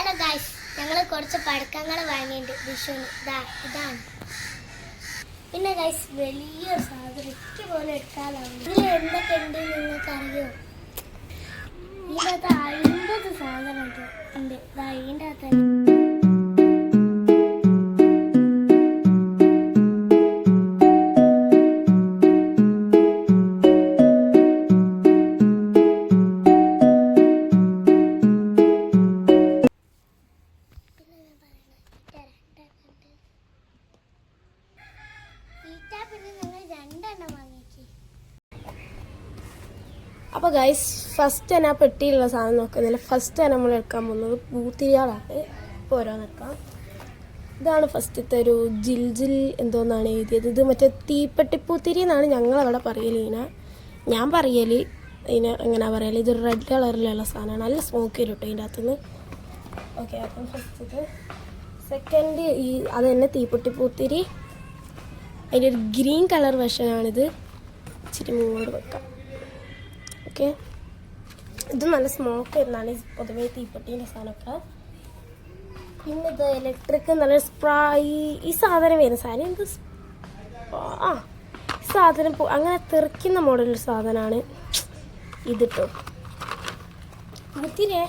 Hello guys, ഞങ്ങൾ കുറച്ച് പഴക്കങ്ങൾ വാങ്ങിയിട്ടുണ്ട് വിഷുവിന്. ഇതാണ്. പിന്നെ ഗൈസ് വലിയൊരു സാധനം എനിക്ക് പോലെ എടുക്കാനാണ്. ഇതിൽ എന്തൊക്കെ ഉണ്ട് നിങ്ങൾക്ക് അറിയോ? ഇതിനകത്ത് 50 സാധനം ഉണ്ട്. ഇതിൻ്റെ അകത്ത് അപ്പോൾ ഗൈസ്, ഫസ്റ്റ് തന്നെ ആ പെട്ടിയിലുള്ള സാധനം നോക്കുന്നില്ല. ഫസ്റ്റ് തന്നെ നമ്മൾ എടുക്കാൻ പോകുന്നത് പൂത്തിരികളാണ്. ഇപ്പോൾ ഓരോന്നെടുക്കാം. ഇതാണ് ഫസ്റ്റത്തെ ഒരു ജിൽ എന്തോന്നാണ് എഴുതിയത്. ഇത് മറ്റേ തീപ്പെട്ടിപ്പൂത്തിരി എന്നാണ് ഞങ്ങളവിടെ പറയൽ. ഞാൻ പറയൽ ഇതിന് എങ്ങനെയാണ് പറയൽ. ഇതൊരു റെഡ് കളറിലുള്ള സാധനമാണ്. നല്ല സ്മോക്ക് വരും കേട്ടോ ഇതിൻ്റെ അകത്തുനിന്ന്. ഓക്കെ, അപ്പം ഫസ്റ്റത്. സെക്കൻഡ് അത് തന്നെ തീപ്പെട്ടിപ്പൂത്തിരി. അതിൻ്റെ ഒരു ഗ്രീൻ കളർ വെർഷനാണിത്. ഇച്ചിരി മുന്നോട്ട് വെക്കാം. ഓക്കെ, ഇത് നല്ല സ്മോക്ക് വരുന്നതാണ് പൊതുവേ തീപ്പെട്ടീൻ്റെ സാധനമൊക്കെ. പിന്നെ ഇത് ഇലക്ട്രിക് നല്ല ഈ സാധനം വരുന്ന സാധനം എന്ത് ഈ സാധനം അങ്ങനെ തെറിക്കുന്ന മോഡലൊരു സാധനമാണ് ഇതിട്ടോ. ഇതിരെ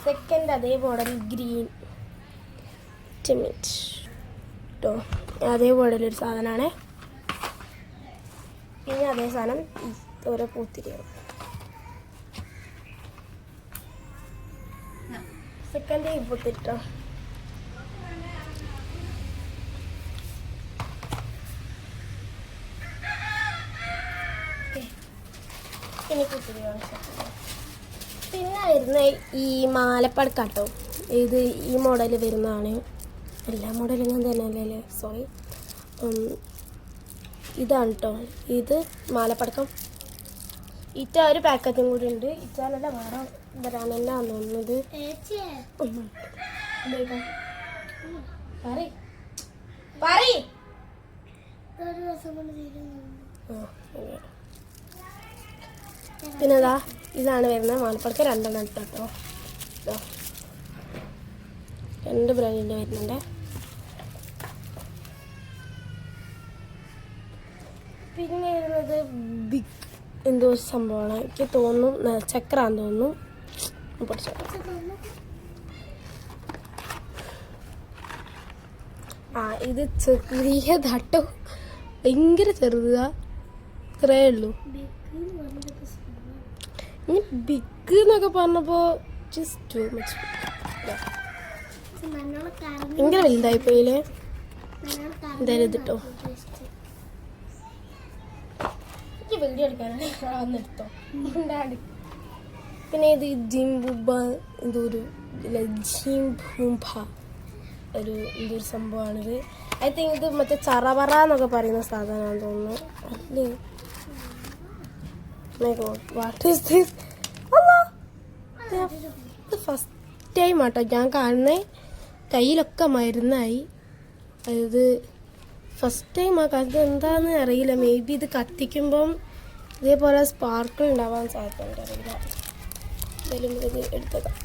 സെക്കൻഡ് അതേ മോഡൽ ഗ്രീൻ കേട്ടോ, അതേ മോഡലൊരു സാധനമാണ്. പിന്നെ അതേ സാധനം ഓരോ പൂത്തിരിയാണ്. സെക്കൻഡ് ഈ പൂത്തിരിട്ടോ. ഇനി പൂത്തിരി പിന്നെ വരുന്ന ഈ മാലപ്പടക്കാട്ടോ. ഇത് ഈ മോഡൽ വരുന്നതാണ്. എല്ലാ മോഡലും ഞാൻ തന്നെ അല്ലേ, സോറി. ഇതാണ് കേട്ടോ, ഇത് മാലപ്പടക്കം. ഇറ്റ ഒരു പാക്കറ്റും കൂടി ഉണ്ട്. ഇറ്റാലല്ല വേറെ വരാനെന്നാ തോന്നുന്നത്. പിന്നെതാ ഇതാണ് വരുന്നത് മാലപ്പടക്കം. 2 എണ്ണം കേട്ടോ. 2 ബ്രാൻഡിൻ്റെ വരുന്നുണ്ട്. പിന്നെ വരുന്നത് ബിഗ് എന്തോ സംഭവമാണ്. എനിക്ക് തോന്നുന്നു ചക്രാന്ന് തോന്നുന്നു. ഇത് ചെറിയതാട്ടോ, ഭയങ്കര ചെറുതാ. ഇത്രേ ഉള്ളൂ. ഇനി ബിഗ് എന്നൊക്കെ പറഞ്ഞപ്പോ ജസ്റ്റ് ടു മച്ച് ഭയങ്കര വലുതായിപ്പോയില്ലേ. എന്തായാലും ഇതിട്ടോ വീഡിയോ എടുക്കാനാണ് എടുത്തോ. പിന്നെ ഇത് ജിംബുബ എന്തോരു ജിംബൂംബ ഒരു എന്തൊരു സംഭവമാണിത്. ഐ തിങ്ക് ഇത് മറ്റേ ചറവറ എന്നൊക്കെ പറയുന്ന സാധനമാണെന്ന് തോന്നുന്നു. അല്ലേ, വാട്ട് ഈസ് ദിസ്? ഇത് ഫസ്റ്റ് ടൈം ആട്ടോ ഞാൻ കാണുന്നത്. കയ്യിലൊക്കെ മരുന്നായി. അതായത് ഫസ്റ്റ് ടൈം ആ കാലത്ത് എന്താണെന്ന് അറിയില്ല. മേ ബി ഇത് കത്തിക്കുമ്പം ഇതേപോലെ സ്പാർക്കിൾ ഉണ്ടാവാൻ സാധ്യത അറിയില്ല. എന്തായാലും ഇത് എടുത്തതാണ്.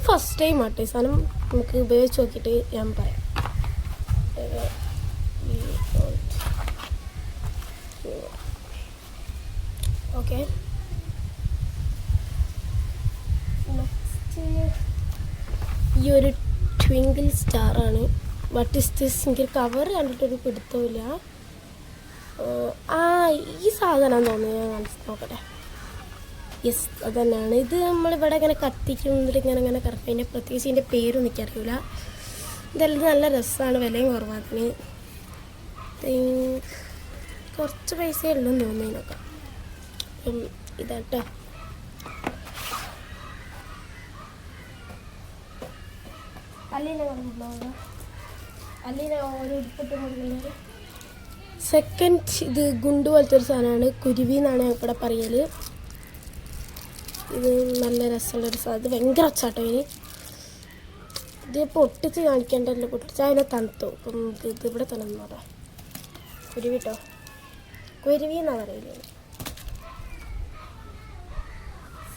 ഫസ്റ്റ് ടൈം ആട്ടോ ഈ സാധനം. നമുക്ക് ഉപയോഗിച്ച് നോക്കിയിട്ട് ഞാൻ പറയാം. ഓക്കെ, നെക്സ്റ്റ് ഈ ഒരു ട്വിങ്കിൾ സ്റ്റാറാണ്. What is this? എനിക്ക് കവർ കണ്ടിട്ടൊരു പിടുത്തമില്ല. ഈ സാധനം തോന്നുന്നു. ഞാൻ കാണിച്ച് നോക്കട്ടെ. യെസ്, അത് തന്നെയാണ്. ഇത് നമ്മളിവിടെ ഇങ്ങനെ കത്തിക്കുന്നിട്ട് ഇങ്ങനെ കറക്റ്റ്. അതിൻ്റെ പ്രത്യേകിച്ച് ഇതിൻ്റെ പേരും എനിക്കറിയില്ല. ഇതെല്ലാം നല്ല രസമാണ്. വിലയും കുറവാണ്. കുറച്ച് പൈസയേ ഉള്ളൂ തോന്നുന്നു ഇതിനൊക്കെ. ഇതാട്ടോ. സെക്കൻഡ് ഇത് ഗുണ്ട് പോലത്തെ ഒരു സാധനമാണ്. കുരുവി എന്നാണ് ഞങ്ങൾക്കിവിടെ പറയൽ. ഇത് നല്ല രസമുള്ളൊരു സാധനം. ഇത് ഭയങ്കര ഒച്ചാട്ടോ ഇനി. ഇത് പൊട്ടിച്ച് കാണിക്കേണ്ടല്ലോ. പൊട്ടിച്ചാൽ അതിനെ തണുത്തു. അപ്പം നമുക്ക് ഇതിവിടെ തന്നെ നോക്കാം. കുരുവി കേട്ടോ, കുരുവി എന്നാണ് പറയുന്നത്.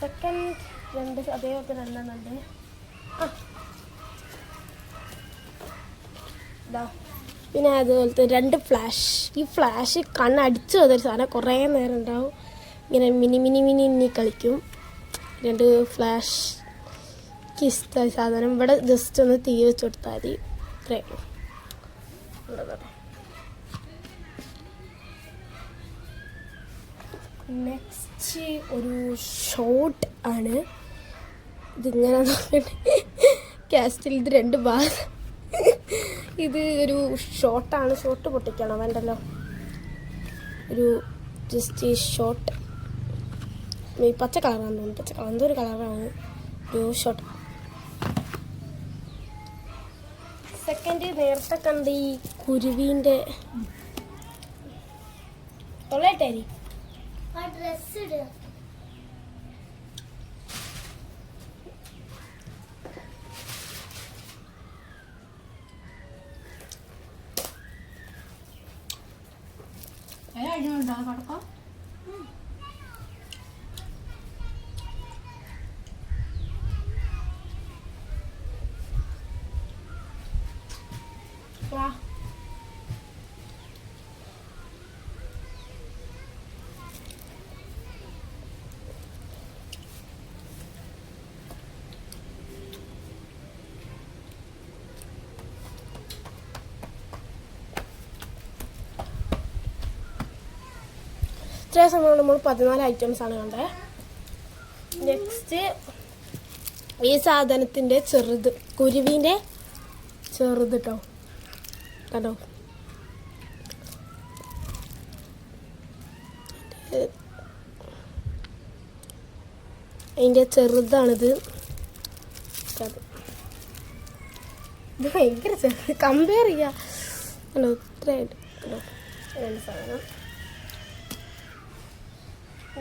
സെക്കൻഡ് രണ്ട് അതേപോലത്തെ രണ്ടെണ്ണുണ്ട്. ഇതാ പിന്നെ അതുപോലത്തെ 2 ഫ്ലാഷ്. ഈ ഫ്ലാഷ് കണ്ണടിച്ചു വന്നൊരു സാധനം കുറേ നേരം ഉണ്ടാവും. ഇങ്ങനെ മിനി മിനി മിനി മിനി കളിക്കും. 2 ഫ്ലാഷ് ഇഷ്ടമായ സാധനം. ഇവിടെ ജസ്റ്റ് ഒന്ന് തീ വെച്ച് കൊടുത്താൽ മതി. ഇത്രയേ ഉള്ളൂ. നെക്സ്റ്റ് ഒരു ഷോട്ട് ആണ്. ഇതിങ്ങനെ കാസ്റ്റിൽ ഇത് 2 ഭാഗം. ഇത് ഒരു ഷോട്ടാണ്. ഷോട്ട് പൊട്ടിക്കണം വേണ്ടല്ലോ. ഒരു ജസ്റ്റ് ഈ ഷോട്ട് പച്ച കളറാണെന്ന് തോന്നുന്നു. പച്ച കളർ എന്തോ ഒരു കളറാണ്. ഒരു ഷോട്ട്. സെക്കൻഡ് നേരത്തെ കണ്ട് ഈ കുരുവിൻ്റെ തൊള്ളേട്ടായി ആ ഡ്രസ് ഇടുക. കടക്കാം. ഇത്രയും സമയം നമ്മൾ 14 ഐറ്റംസ് ആണ് കണ്ടത്. നെക്സ്റ്റ് ഈ സാധനത്തിൻ്റെ ചെറുത്, കുരുവിൻ്റെ ചെറുത് കേട്ടോ. കണ്ടോ അതിൻ്റെ ചെറുതാണിത്. ഇത് ഭയങ്കര ചെറുത്. കമ്പയർ ചെയ്യാം കണ്ടോ. ഇത്രയായിട്ട് കണ്ടോ 2 സാധനം.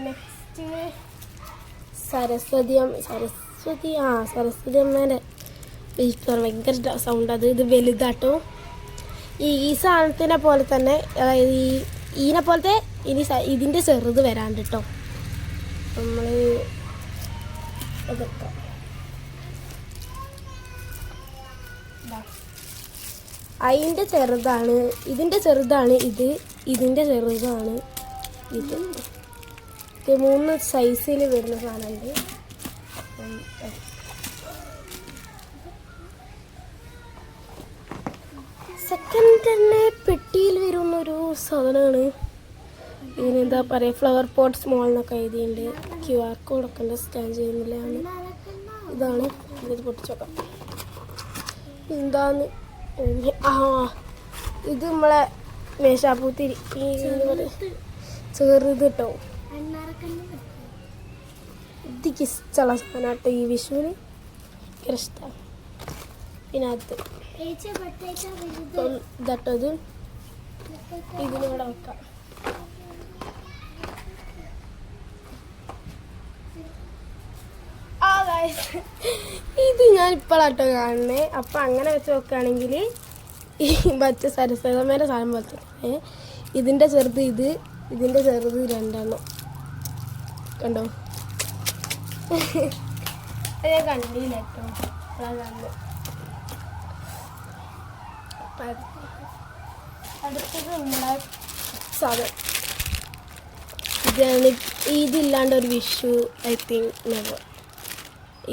നെക്സ്റ്റ് സരസ്വതി അമ്മേൻ്റെ വിഷ്ണു ഭയങ്കര സൗണ്ട്. ഇത് വലുതാട്ടോ. ഈ സാധനത്തിനെ പോലെ തന്നെ, അതായത് ഈനെ പോലത്തെ ഇതിൻ്റെ ചെറുത് വരാണ്ട് കേട്ടോ. നമ്മൾ അതൊക്കെ അതിൻ്റെ ചെറുതാണ്. ഇതിൻ്റെ ചെറുതാണ് ഇത്. ഇതിൻ്റെ ചെറുതാണ് ഇത്. 3 സൈസിൽ വരുന്ന സാധനമുണ്ട്. സെക്കൻഡ് തന്നെ പെട്ടിയിൽ വരുന്നൊരു സാധനമാണ്. ഇതിനെന്താ പറയുക, ഫ്ലവർ പോട്ട് സ്മോൾ എന്നൊക്കെ എഴുതിയിട്ടുണ്ട്. QR കോഡൊക്കെ ഉണ്ട്. സ്കാൻ ചെയ്യുന്നില്ലാണ്. ഇതാണ്. ഇത് പൊട്ടിച്ചോക്കാം എന്താന്ന്. ഇത് നമ്മളെ മേശാപ്പൂത്തിരി ചെറുത് കേട്ടോ. ഇതിക്ക് ഇഷ്ടമുള്ള സാധനമാട്ടോ ഈ വിഷുവിന്. ഭയങ്കര ഇഷ്ടമാണ്. പിന്നെ അത് ഇതാട്ടോ. ഇത് ഇതിനിവിടെ വെക്കാം. ഇത് ഞാൻ ഇപ്പോഴാട്ടോ കാണുന്നത്. അപ്പം അങ്ങനെ വെച്ച് നോക്കുകയാണെങ്കിൽ ഈ പച്ച സരസ്വതമ്മേൻ്റെ സാധനം പോലത്തെ ഇതിൻ്റെ ചെറുത് ഇത്, ഇതിൻ്റെ ചെറുത് 2 എണ്ണം കണ്ടോ. ഞാൻ കണ്ടില്ല കേട്ടോ. കണ്ടു. അടുത്തത് നമ്മുടെ സാധനം ഇതാണ്. ഇതില്ലാണ്ട് ഒരു വിഷു ഐ തിങ്ക് നെവർ.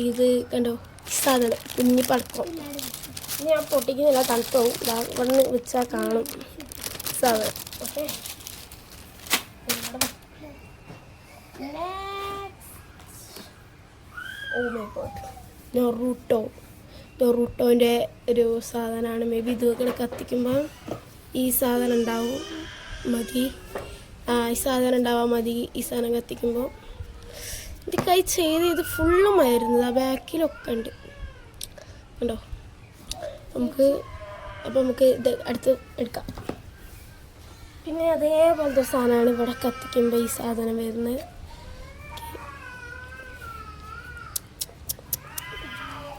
ഇത് കണ്ടോ സാധനം കുഞ്ഞി പടക്കം. ഞാൻ പൊട്ടിക്കുന്നില്ല, തണുത്തു പോകും. ഇവിടെ വെച്ചാൽ കാണും സാധനം. ഓക്കെ, ഓ മൈ ഗോഡ്, നൊറൂട്ടോൻ്റെ ഒരു സാധനമാണ്. മേ ബി ഇതൊക്കെ കത്തിക്കുമ്പോൾ ഈ സാധനം ഉണ്ടാവും മതി. ഈ സാധനം ഉണ്ടാവാൻ മതി. ഈ സാധനം കത്തിക്കുമ്പോൾ ഇത് കൈ ചെയ്ത് ഇത് ഫുള്ളും ആയിരുന്നത്. ആ ബാക്കിലൊക്കെ ഉണ്ട് കണ്ടോ. നമുക്ക് ഇത് അടുത്ത് എടുക്കാം. പിന്നെ അതേപോലത്തെ സാധനമാണ് ഇവിടെ കത്തിക്കുമ്പോൾ ഈ സാധനം വരുന്നത്.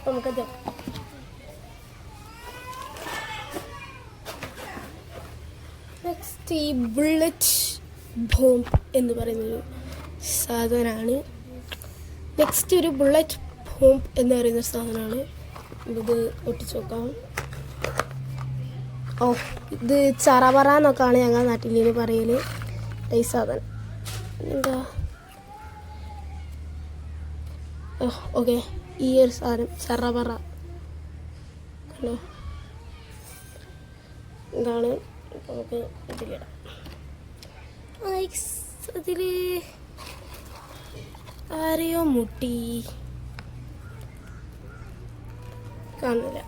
നമുക്കത് നെക്സ്റ്റ് ഈ ബുള്ളറ്റ് ബോംബ് എന്ന് പറയുന്നൊരു സാധനമാണ്. നെക്സ്റ്റ് ഒരു ബുള്ളറ്റ് ബോംബ് എന്ന് പറയുന്ന സാധനമാണ്. ഇത് ഒട്ടിച്ച് നോക്കാം. ഓ, ഇത് ചറപറ എന്നൊക്കെയാണ് ഞങ്ങളുടെ നാട്ടിൽ പറയൽ. ഈ സാധനം എന്താ? ഓക്കെ, ഈ ഒരു സാധനം ചറപറ കണ്ടോ? ഇതാണ്. നമുക്ക് ഇതിലിടാം. അതിൽ ആരെയോ മുട്ടി കാണില്ല.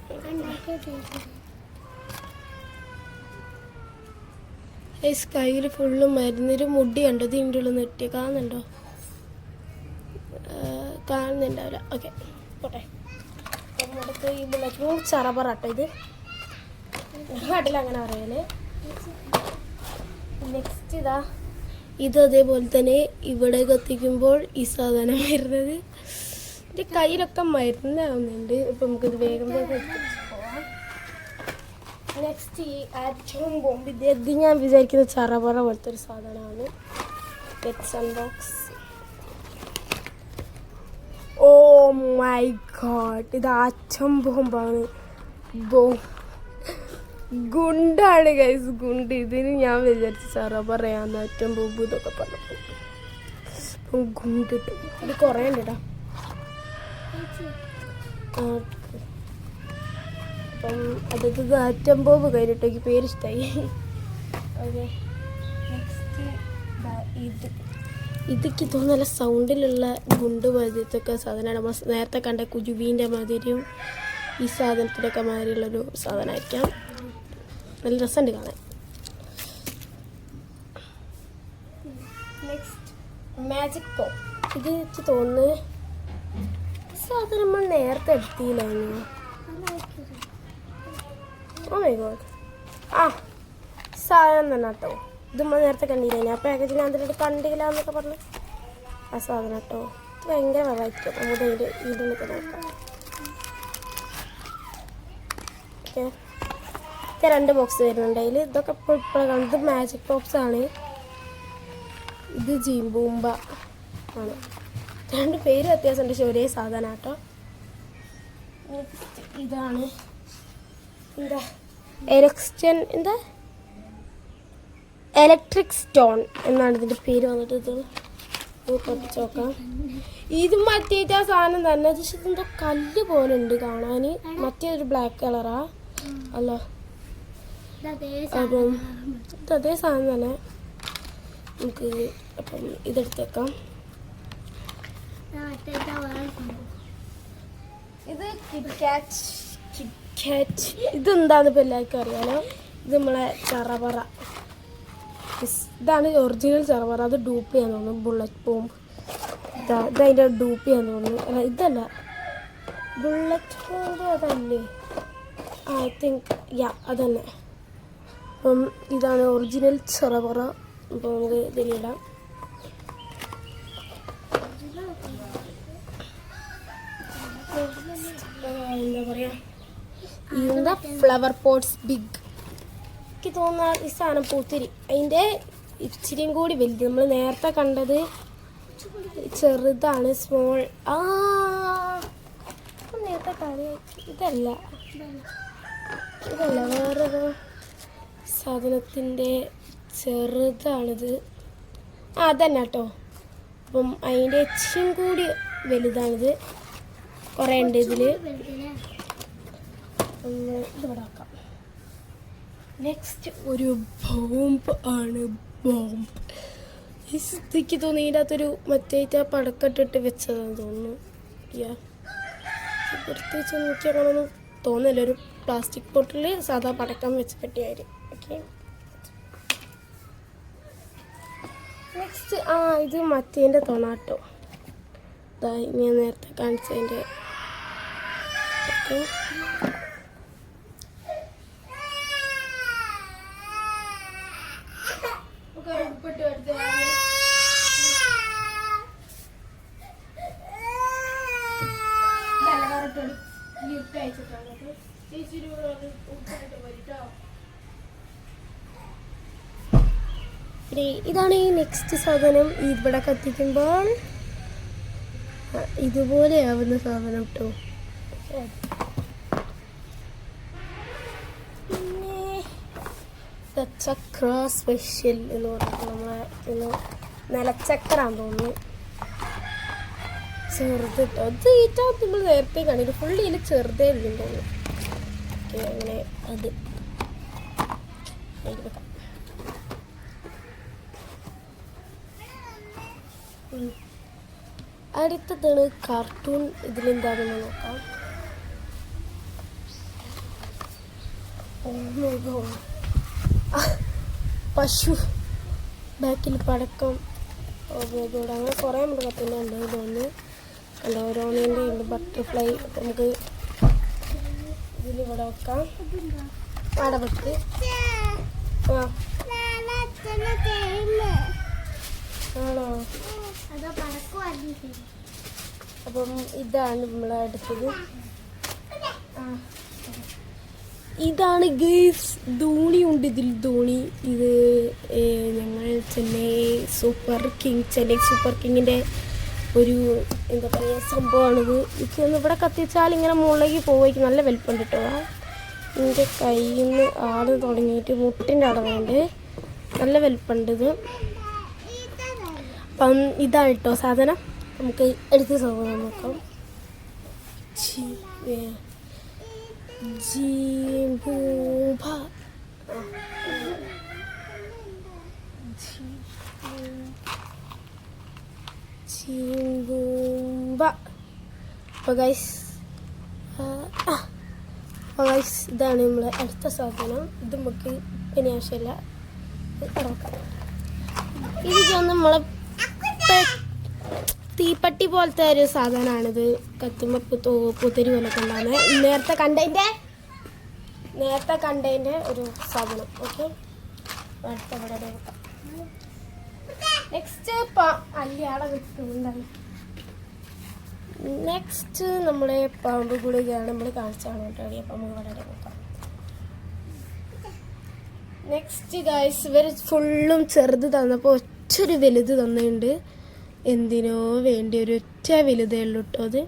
കയ്യിൽ ഫുള്ള് മരുന്നൊരു മുടി കണ്ടോ? ഇതിൻ്റെ ഉള്ളിൽ നെട്ടി കാണുന്നുണ്ടോ? കാണുന്നുണ്ടാവില്ല. ഓക്കെ, പോട്ടെ. നമ്മുടെ ഈ ബുള്ളറ്റ് ചറപറാട്ടോ. ഇത് നാട്ടിലങ്ങനെ പറയല്. നെക്സ്റ്റ് ഇതാ, ഇത് അതേപോലെ തന്നെ ഇവിടെ കത്തിക്കുമ്പോൾ ഈ സാധനം വരുന്നത്. എൻ്റെ കയ്യിലൊക്കെ മരുന്നാവുന്നുണ്ട്. ഇപ്പം നമുക്കിത് വേഗം പോവാം. നെക്സ്റ്റ് ഈ ആറ്റം ബോംബ്. ഇത് ഞാൻ വിചാരിക്കുന്ന ചറപറ പോലത്തെ ഒരു സാധനമാണ്. Let's unbox. Oh my god, ഇത് ആറ്റം ബോംബാണ്. ഗുണ്ടാണ് ഗൈസ്, ഗുണ്ട്. ഇതിന് ഞാൻ വിചാരിച്ചു ചറപറയാന്ന്, ആറ്റം ബോംബ് ഇതൊക്കെ പറഞ്ഞപ്പോൾ ഗുണ്ടിട്ട്. ഇത് കുറേ ഉണ്ട് കേട്ടോ. അപ്പം അടുത്തത് ആറ്റം ബോംബ് കഴിഞ്ഞിട്ട് എനിക്ക് പേരിഷ്ടമായി. ഓക്കെ, നെക്സ്റ്റ് ഇതൊക്കെ തോന്നുന്ന നല്ല സൗണ്ടിലുള്ള ഗുണ്ട് മാതിരത്തൊക്കെ സാധനമാണ്. നമ്മൾ നേരത്തെ കണ്ട കുജുബീൻ്റെ മാതിരിയും ഈ സാധനത്തിൻ്റെയൊക്കെ മാതിരിയുള്ളൊരു സാധനമായിരിക്കാം. നല്ല രസമുണ്ട് കാണാൻ. Next magic pop. ഇത് എനിക്ക് തോന്നുന്നു ഈ സാധനം നമ്മൾ നേരത്തെ എടുത്തില്ലായിരുന്നു. ഓ മൈ ഗോഡ്, ആ സാധനം തന്നെ കേട്ടോ. ഇത് നമ്മൾ നേരത്തെ കണ്ടില്ല. ഞാൻ പാക്കേജിൽ അതിൻ്റെ കണ്ടില്ല എന്നൊക്കെ പറഞ്ഞു. ആ സാധനം കേട്ടോ. ഇത് ഭയങ്കര വെറൈറ്റി. നമുക്ക് അതിൻ്റെ ഇതിൽ നോക്കാം. ഓക്കെ, ഇത് 2 ബോക്സ് വരുന്നുണ്ട് അതിൽ. ഇതൊക്കെ ഇപ്പോൾ കാണുന്നത് ഇത് മാജിക് ബോക്സ് ആണ്. ഇത് ജീംബൂമ്പ ആണ്. 2 പേര് വ്യത്യാസമുണ്ട്, പക്ഷേ ഒരേ സാധനം കേട്ടോ. ഇതാണ് എന്താ എന്താ ഇലക്ട്രിക് സ്റ്റോൺ എന്നാണ് ഇതിൻ്റെ പേര് വന്നിട്ട്. ഇത് പൊട്ടിച്ച് നോക്കാം. ഇത് മറ്റേ ആ സാധനം തന്നെ, പക്ഷെ ഇതെന്തോ കല്ല് പോലെ ഉണ്ട് കാണാൻ. മറ്റേതൊരു ബ്ലാക്ക് കളറാ അല്ല. അപ്പം അതേ സാധനം തന്നെ. നമുക്ക് അപ്പം ഇതെടുത്തേക്കാം. ഇത് കിറ്റ്കാറ്റ്. ഇതെന്താണെന്ന് ഇപ്പോൾ എല്ലാവർക്കും അറിയാലോ. ഇത് നമ്മളെ ചറപറ. ഇതാണ് ഒറിജിനൽ ചറപറ. അത് ഡൂപ്പ് ചെയ്യാൻ തോന്നുന്നു. ബുള്ളറ്റ് ബോംബ് ഇതതിൻ്റെ ഡൂപ്പ് ചെയ്യാൻ തോന്നുന്നു. അല്ല, ഇതല്ല ബുള്ളറ്റ് ബോംബ്. അതല്ലേ? ഐ തിങ്ക് യാ അതന്നെ. അപ്പം ഇതാണ് ഒറിജിനൽ ചറപറ. അപ്പോൾ നമുക്ക് ഇതിലിടാം. എന്താ പറയുക, എന്താ ഫ്ലവർ പോട്ട്സ് ബിഗ്. എനിക്ക് തോന്നുന്ന ഈ സാധനം പൂത്തിരി അതിൻ്റെ ഇച്ചിരിയും കൂടി വലുത്. നമ്മൾ നേരത്തെ കണ്ടത് ചെറുതാണ്, സ്മോൾ. നേരത്തെ കറി ഇതല്ല വേറൊരു സാധനത്തിൻ്റെ ചെറുതാണിത്. അതന്നെ കേട്ടോ. അപ്പം അതിൻ്റെ ഇച്ചിരിയും കൂടി വലുതാണിത്. കുറേ ഉണ്ട് ഇതിൽ. ഇതിവിടെ വെക്കാം. നെക്സ്റ്റ് ഒരു ബോംബ് ആണ്. ബോംബ് എനിക്ക് തോന്നി ഇതിൻ്റെ അകത്തൊരു മറ്റേ പടക്കട്ടിട്ട് വെച്ചതാണെന്ന് തോന്നുന്നു. പ്രത്യേകിച്ച് എനിക്ക് അങ്ങനൊന്നും തോന്നില്ല. ഒരു പ്ലാസ്റ്റിക് ബോട്ടിൽ സാധാ പടക്കം വെച്ച് കെട്ടിയായിരുന്നു. ഓക്കെ, നെക്സ്റ്റ് ഇത് മറ്റേൻ്റെ തൊണാട്ടോ. ഞാൻ നേരത്തെ കാണിച്ചതിൻ്റെ. ഓക്കെ, ഇതാണ് ഈ നെക്സ്റ്റ് സാധനം. ഇവിടെ കത്തിക്കുമ്പോൾ ഇതുപോലെയാവുന്ന സാധനം കേട്ടോ. പിന്നെ ചക്ര സ്പെഷ്യൽ എന്ന് പറഞ്ഞിട്ട് നമ്മളെ ഇന്ന് നിലച്ചക്കറാന്ന് തോന്നുന്നു. ചെറുത് കേട്ടോ. അത് ഏറ്റവും നമ്മൾ നേരത്തെ കാണില്ല, ഫുള്ളി ഇതിൽ ചെറുതേ ഉള്ളൂ തോന്നുന്നു. ഓക്കെ, അങ്ങനെ അത് വെക്കാം. അടുത്തതാണ് കാർട്ടൂൺ. ഇതിലെന്താണെന്ന് നോക്കാം. പശു, ബാക്കിൽ പടക്കം, അങ്ങനെ കുറേ മൃഗത്തിൻ്റെ ഉണ്ട് തോന്നുന്നു. കണ്ടോ, ഓരോന്നിൻ്റെ ഉണ്ട്. ബട്ടർഫ്ലൈ. നമുക്ക് ഇതിലിവിടെ വെക്കാം. അവിടെ വെക്ക്. ആണോ? അപ്പം ഇതാണ് നമ്മൾ അടുത്തത്. ഇതാണ് ഗൈസ്, ധോണി ഉണ്ട് ഇതിൽ. ധോണി ഇത് ഞങ്ങൾ ചെന്നൈ സൂപ്പർ കിങ്ങിൻ്റെ ഒരു എന്താ പറയുക സംഭവമാണിത്. എനിക്ക് ഇവിടെ കത്തിച്ചാൽ ഇങ്ങനെ മുകളിലേക്ക് പോവേക്ക് നല്ല വലിപ്പമുണ്ട് കേട്ടോ. എൻ്റെ കയ്യിൽ നിന്ന് ആട് തുടങ്ങിയിട്ട് മുട്ടിൻ്റെ അടവുണ്ട്, നല്ല വലിപ്പമുണ്ട് ഇത്. അപ്പം ഇതാണ് കേട്ടോ സാധനം. നമുക്ക് എടുത്ത് സാധനം നോക്കാം. അപ്പോൾ ഗൈസ് ഇതാണ് നമ്മളെ അടുത്ത സാധനം. ഇത് നമുക്ക് പിന്നെ ആവശ്യമില്ല, ഇറക്കാം. ഇത് നമ്മളെ തീപ്പട്ടി പോലത്തെ ഒരു സാധനമാണിത്. കത്തുമ്പോൾ പൂത്തരി പോലൊക്കെ ഉണ്ടാകുന്നത്. നേരത്തെ കണ്ടതിൻ്റെ ഒരു സാധനം. ഓക്കെ, അടുത്ത ഇവിടെ നോക്കാം. നെക്സ്റ്റ് അല്ലിയാളെ കിട്ടുന്നുണ്ടായി. നെക്സ്റ്റ് നമ്മളെ പാമ്പ് ഗുളികയാണ് നമ്മൾ കാണിച്ചാണ് കേട്ടോ. അപ്പം നമുക്ക് വളരെ നോക്കാം. നെക്സ്റ്റ് ഗൈസ്, ഇവർ ഫുള്ളും ചെറുത് തന്നപ്പോൾ ഒറ്റൊരു വലുത് തന്നിട്ടുണ്ട്. എന്തിനോ വേണ്ടി ഒരു ഒറ്റ വലുതേ ഉള്ളൂ കേട്ടോ. അത്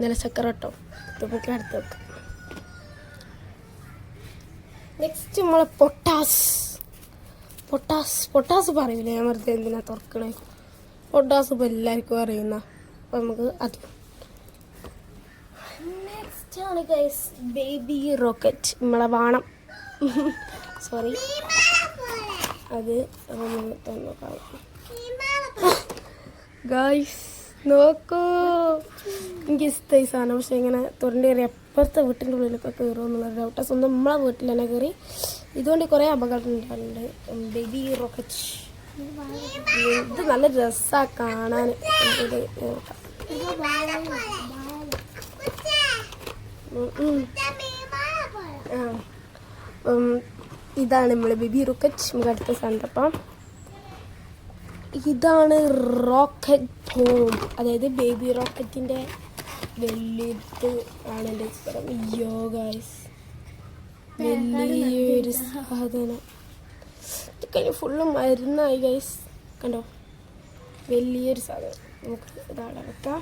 നിലച്ചക്കര കേട്ടോ. നമുക്ക് അടുത്ത് വെക്കാം. നെക്സ്റ്റ് നമ്മളെ പൊട്ടാസ് പറയില്ല, ഞാൻ വെറുതെ എന്തിനാ തുറക്കണേ. പൊട്ടാസ് ഇപ്പോൾ എല്ലാവർക്കും അറിയുന്ന. അപ്പം നമുക്ക് അത്. നെക്സ്റ്റ് ആണ് ഗൈസ് ബേബി റോക്കറ്റ്, നമ്മളെ വാണം. സോറി, അത് നോക്കാം. ഗൈസ് നോക്കൂ, എനിക്ക് ഇഷ്ടമായി സാധനം. പക്ഷെ ഇങ്ങനെ തുറണ്ടി കയറി അപ്പുറത്തെ വീട്ടിൻ്റെ ഉള്ളിലൊക്കെ കയറുമെന്നുള്ളൊരു ഡൗട്ടാ. സ്വന്തം നമ്മളെ വീട്ടിൽ തന്നെ കയറി. ഇതുകൊണ്ട് കുറേ അപകടം ഉണ്ടായിട്ടുണ്ട്. ബേബി റോക്കറ്റ് ഇത് നല്ല രസമാണ് കാണാൻ. ഇതാണ് നമ്മൾ ബേബി റോക്കറ്റ്. നമുക്ക് അടുത്ത സന്ദർഭം ഇതാണ് റോക്കറ്റ് ബോം, അതായത് ബേബി റോക്കറ്റിൻ്റെ വലിയത് ആണ് എൻ്റെ സ്ഥലം. അയ്യോ ഗൈസ്, വലിയൊരു സാധനം. കഴിഞ്ഞ ഫുള്ള് മരുന്നായി ഗൈസ്, കണ്ടോ, വലിയൊരു സാധനം. നമുക്ക് ഇതാണ് വെക്കാം.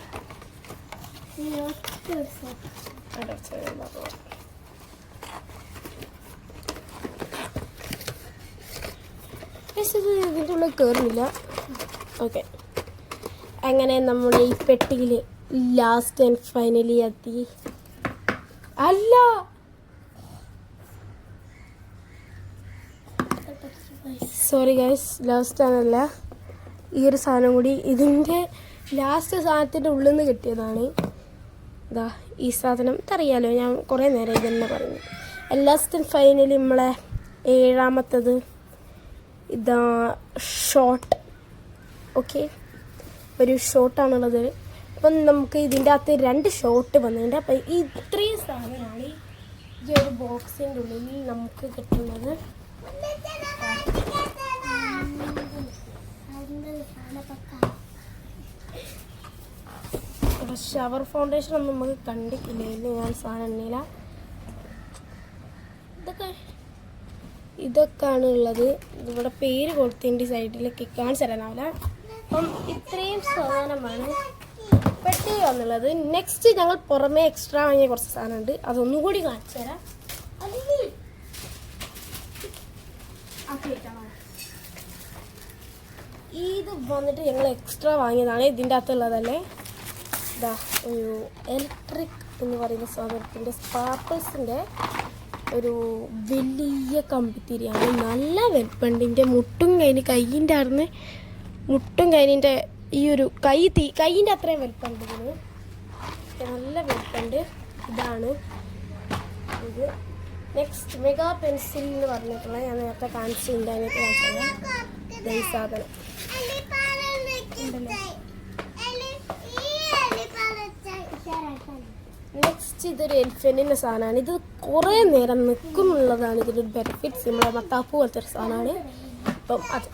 ഇതിൻ്റെ ഉള്ളിൽ കയറുന്നില്ല. ഓക്കെ, അങ്ങനെ നമ്മൾ ഈ പെട്ടിയിൽ ലാസ്റ്റ് ആൻഡ് ഫൈനലി എത്തി. അല്ല, സോറി ഗൈസ്, ലാസ്റ്റ് ആണല്ല, ഈ ഒരു സാധനം കൂടി ഇതിൻ്റെ ലാസ്റ്റ് സാധനത്തിൻ്റെ ഉള്ളിൽ നിന്ന് കിട്ടിയതാണ്. ഇതാ ഈ സാധനം. ഇതറിയാലോ, ഞാൻ കുറേ നേരം ഇതന്നെ പറഞ്ഞു. ലാസ്റ്റ് ആൻഡ് ഫൈനലി നമ്മളെ ഏഴാമത്തത് ഇതാ ഷോട്ട്. ഓക്കെ, ഒരു ഷോട്ടാണുള്ളത്. അപ്പം നമുക്ക് ഇതിൻ്റെ അകത്ത് 2 ഷോട്ട് വന്നിട്ടുണ്ട്. അപ്പം ഇത്രയും സാധനമാണ് ഈ ഒരു ബോക്സിൻ്റെ ഉള്ളിൽ നമുക്ക് കിട്ടുന്നത്. ഷവർ ഫൗണ്ടേഷൻ ഒന്നും നമുക്ക് കണ്ടിട്ടില്ല. ഞാൻ സാധനം എണ്ണില്ല. ഇതൊക്കെയാണ് ഉള്ളത്. ഇവിടെ പേര് കൊടുത്തതിൻ്റെ സൈഡിലേക്ക് കാണിച്ചു തരാനാവില്ല. അപ്പം ഇത്രയും സാധനമാണ് പെട്ടി വന്നുള്ളത്. നെക്സ്റ്റ് ഞങ്ങൾ പുറമേ എക്സ്ട്രാ വാങ്ങിയ കുറച്ച് സാധനമുണ്ട്, അതൊന്നും കൂടി കാണിച്ചു തരാം. ഇത് വന്നിട്ട് ഞങ്ങൾ എക്സ്ട്രാ വാങ്ങിയതാണ്. ഇതിൻ്റെ അകത്തുള്ളതല്ലേ, ഇതാ ഒരു ഇലക്ട്രിക് എന്ന് പറയുന്ന സാധനത്തിൻ്റെ സ്പാർക്കിൾസിൻ്റെ ഒരു വലിയ കമ്പിത്തിരിയാണ്. നല്ല വെൽപ്പണ്ടിൻ്റെ മുട്ടും കൈയിൻ്റെ അവിടുന്ന് മുട്ടും കൈനിൻ്റെ ഈ ഒരു കൈയിൻ്റെ അത്രയും വെൽപ്പുണ്ട് ഇതിന്. നല്ല വെൽപ്പുണ്ട്. ഇതാണ് ഇത്. നെക്സ്റ്റ് മെഗാ പെൻസിൽ എന്ന് പറഞ്ഞിട്ടുള്ള ഞാൻ നേരത്തെ കാണിച്ചിട്ടുണ്ട്, അതിനകത്ത് കാണിച്ചത് ഈ സാധനം ഉണ്ടല്ലോ. നെക്സ്റ്റ് ഇതൊരു എൽഫിൻ്റെ സാധനമാണ്. ഇത് കുറേ നേരം നിൽക്കുന്നുള്ളതാണ് ഇതിൻ്റെ ബെനിഫിറ്റ്സ്. നമ്മളെ മത്താപ്പ് പോലത്തെ ഒരു സാധനമാണ്. അപ്പം അത്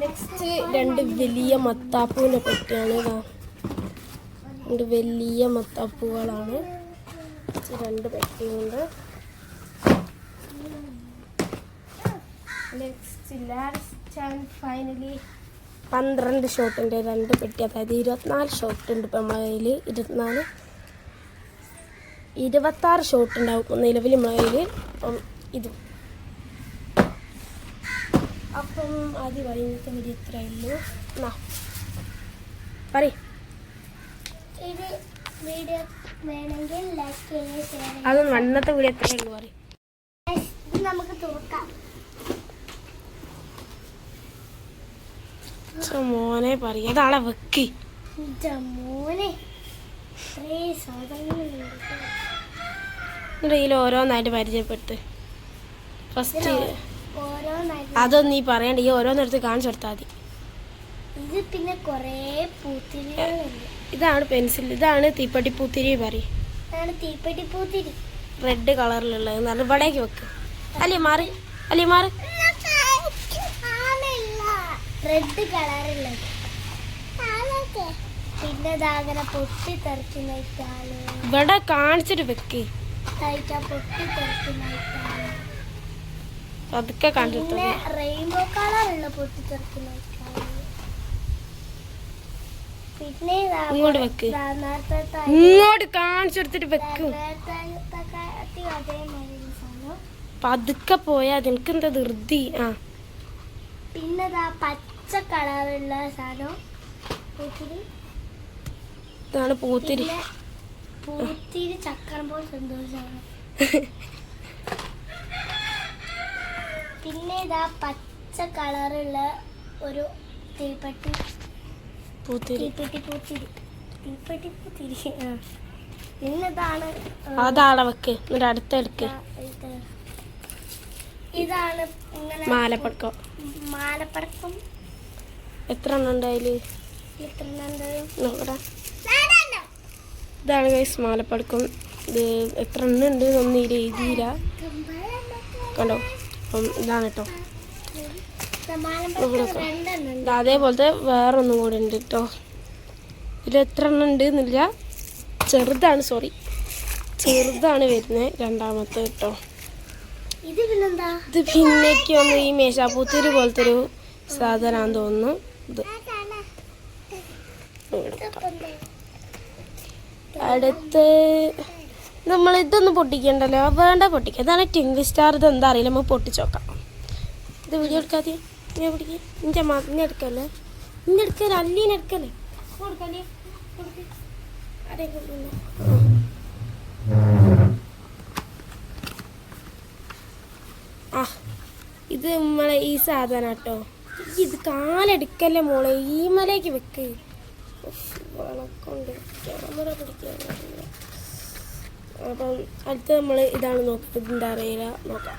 നെക്സ്റ്റ് രണ്ട് വലിയ മത്താപ്പൂവിൻ്റെ പെട്ടിയാണ്. രണ്ട് വലിയ മത്താപ്പൂകളാണ്. രണ്ട് പെട്ടിയുണ്ട്. നെക്സ്റ്റ് ലാസ്റ്റ് ആൻഡ് ഫൈനലി 12 ഷോട്ടിൻ്റെ രണ്ട് പെട്ടി, അതായത് 24 ഷോട്ട് ഉണ്ട് ഇപ്പം നമ്മളെ കയ്യിൽ. 26 ഷോട്ട് ഉണ്ടാവും നിലവിൽ നമ്മളെ കയ്യിൽ. അപ്പം ഇതും അപ്പം ആദ്യം പറയുന്നത് വലിയ ഇത്രയേ ഉള്ളൂ. പറയും ഇത് വീഡിയോ വേണമെങ്കിൽ ലൈക്ക് ചെയ്യുക, ഷെയർ ചെയ്യുക. അതൊന്നും അന്നത്തെ വീഡിയോ എത്രയേ ഉള്ളൂ പറയും. ഇത് നമുക്ക് തുറക്കാം. മോനെ പറയും അതാളെ വെക്കി മോനെ ഇത്രയും സാധനങ്ങളുണ്ട്. ഇതിൽ ഓരോന്നായിട്ട് പരിചയപ്പെട്ട് ഫസ്റ്റ് ഓരോന്നായിട്ട് അതൊന്നും നീ പറയണ്ട, ഈ ഓരോന്നെടുത്ത് കാണിച്ചു കൊടുത്താൽ മതി. ഇത് പിന്നെ കുറേ പൂത്തിരികളുണ്ട്. ഇതാണ് പെൻസിൽ, ഇതാണ് തീപ്പെട്ടി പൂത്തിരി പറയും. ഇതാണ് തീപ്പെട്ടി പൂത്തിരി, റെഡ് കളറിലുള്ളത് എന്ന് പറഞ്ഞാൽ ഇവിടേക്ക് വെക്ക്. അല്ലേ മാറി റെഡ് കളറുള്ളത്. പിന്നെ അങ്ങനെ പൊട്ടി തെറിക്കുന്നതാണ്. ഇവിടെ കാണിച്ചിട്ട് വെക്ക്. പൊട്ടി തെറിക്കുന്നതാണ്. അതൊക്കെ കാണിച്ചു. പിന്നെ റെയിൻബോ കളറുള്ള പൊട്ടി തെറിക്കുന്നതാണ്. പിന്നെ ഇങ്ങോട്ട് വെക്ക്, ഇങ്ങോട്ട് കാണിച്ചെടുത്തിട്ട് വെക്കും. പതുക്കെ പോയാ നിനക്ക് എന്താ ധൃതി. പിന്നെ പച്ച കളറുള്ള സാധനം ഇതാണ് പൂത്തിരി. പൂത്തിരി ചക്രം പോലെ സന്തോഷമാണ്. പിന്നെ പച്ച കളറുള്ള ഒരു തീപ്പെട്ടി പൂത്തിരി. പിന്നെതാണ് അതാളെ വെക്ക്, എന്നിട്ട് അടുത്തെടുക്ക്. ഇതാണ് മാലപ്പടക്കം. എത്ര എണ്ണം ഉണ്ട് അതില്? ഇതാണ് ഗൈസ് മാലപ്പടക്കം. ഇത് എത്ര എണ്ണം ഉണ്ട് ഒന്നും എഴുതിയില്ല കണ്ടോ. അപ്പം ഇതാണ് കേട്ടോ. അതേപോലത്തെ വേറൊന്നും കൂടെ ഉണ്ട് കേട്ടോ. ഇതിൽ എത്ര എണ്ണം ഉണ്ട് എന്നില്ല, ചെറുതാണ് വരുന്നത് രണ്ടാമത്തെ കേട്ടോ. ഇത് പിന്നേക്ക് ഒന്ന് ഈ മേശാപ്പൂത്തിരി പോലത്തെ ഒരു സാധനമാണെന്ന് തോന്നുന്നു. ഇത് അടുത്ത് നമ്മൾ ഇതൊന്നും പൊട്ടിക്കണ്ടല്ലോ, വേണ്ട പൊട്ടിക്കാം. ഇതാണ് ടിങ്ക് സ്റ്റാർ. ഇത് എന്താ അറിയില്ല, നമുക്ക് പൊട്ടിച്ചോക്കാം. ഇത് വീഡിയോ എടുക്കാതെ ഞാൻ പിടിക്കുക. ഇൻ്റെ മതിനെ എടുക്കല്ലേ, ഇന്നെ എടുക്കല്ലേ, അല്ലീനെ എടുക്കല്ലേ, കൊടുക്കല്ലേ. ഇത് നമ്മളെ ഈ സാധനം കേട്ടോ. ഇത് കാലെടുക്കല്ലേ മോളെ, ഈ മലയ്ക്ക് വെക്ക്. വളക്കൊണ്ട് ക്യാമറ പിടിക്കാൻ. അപ്പം അടുത്ത് നമ്മൾ ഇതാണ് നോക്കുന്നത്. ഇതിൻ്റെ അറിയില്ല, നോക്കാം.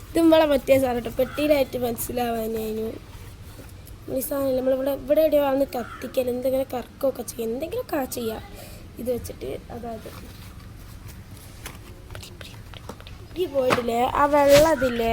ഇത് നമ്മളെ മറ്റേ സാധനം കേട്ടോ, പെട്ടിയിലായിട്ട് മനസ്സിലാവാനു. ഈ സാധനം നമ്മളിവിടെ എവിടെയോ വന്ന് കത്തിക്കൽ, എന്തെങ്കിലും കറക്കമൊക്കെ ചെയ്യുക, എന്തെങ്കിലുമൊക്കെ ചെയ്യാം ഇത് വെച്ചിട്ട്. അതായത് ഈ പോയിട്ടില്ലേ ആ വെള്ളം, അതില്ലേ